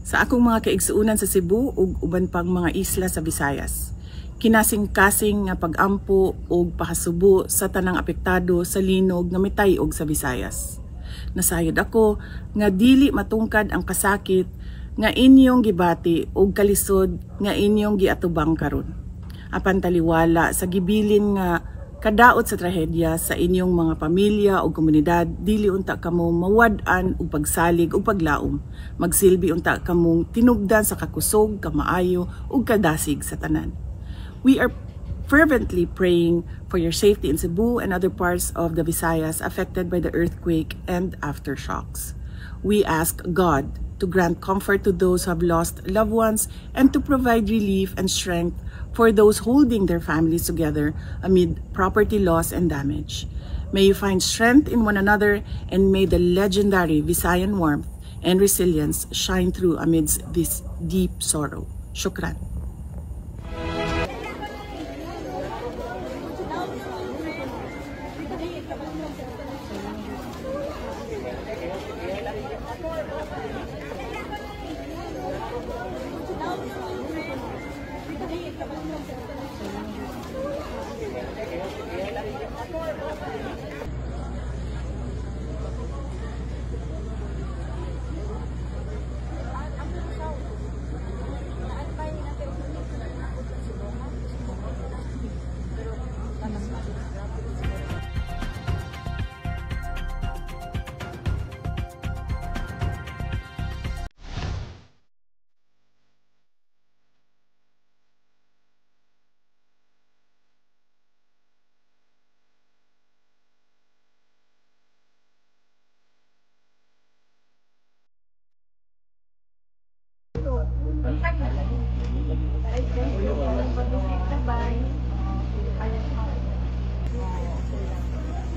Sa akong mga kaigsuunan sa Cebu ug uban pang mga isla sa Visayas, kinasing-kasing nga pag-ampo ug pakasubo sa tanang apektado sa linog nga mitay-og sa Visayas. Nasayod ako nga dili matungkad ang kasakit nga inyong gibati ug kalisod nga inyong giatubang karon. Apan taliwala sa gibilin nga kadaot sa trahedya sa inyong mga pamilya o komunidad, dili unta kamo mawad-an og pagsalig ug paglaom. Magsilbi unta kamong tinubdan sa kakusog, kamaayo ug kadasig sa tanan. We are fervently praying for your safety in Cebu and other parts of the Visayas affected by the earthquake and aftershocks. We ask God to grant comfort to those who have lost loved ones and to provide relief and strength for those holding their families together amid property loss and damage. May you find strength in one another and may the legendary Visayan warmth and resilience shine through amidst this deep sorrow. Shukran.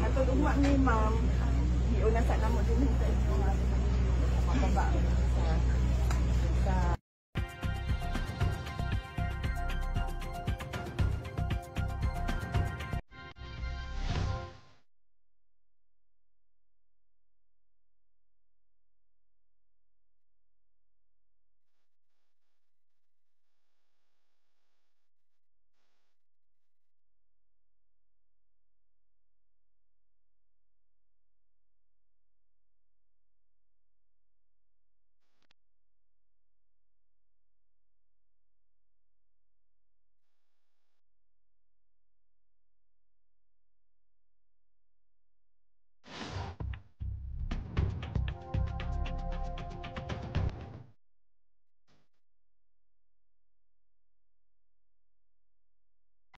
Atong ugma ni ma'am, iuna sa namo din sa inyo.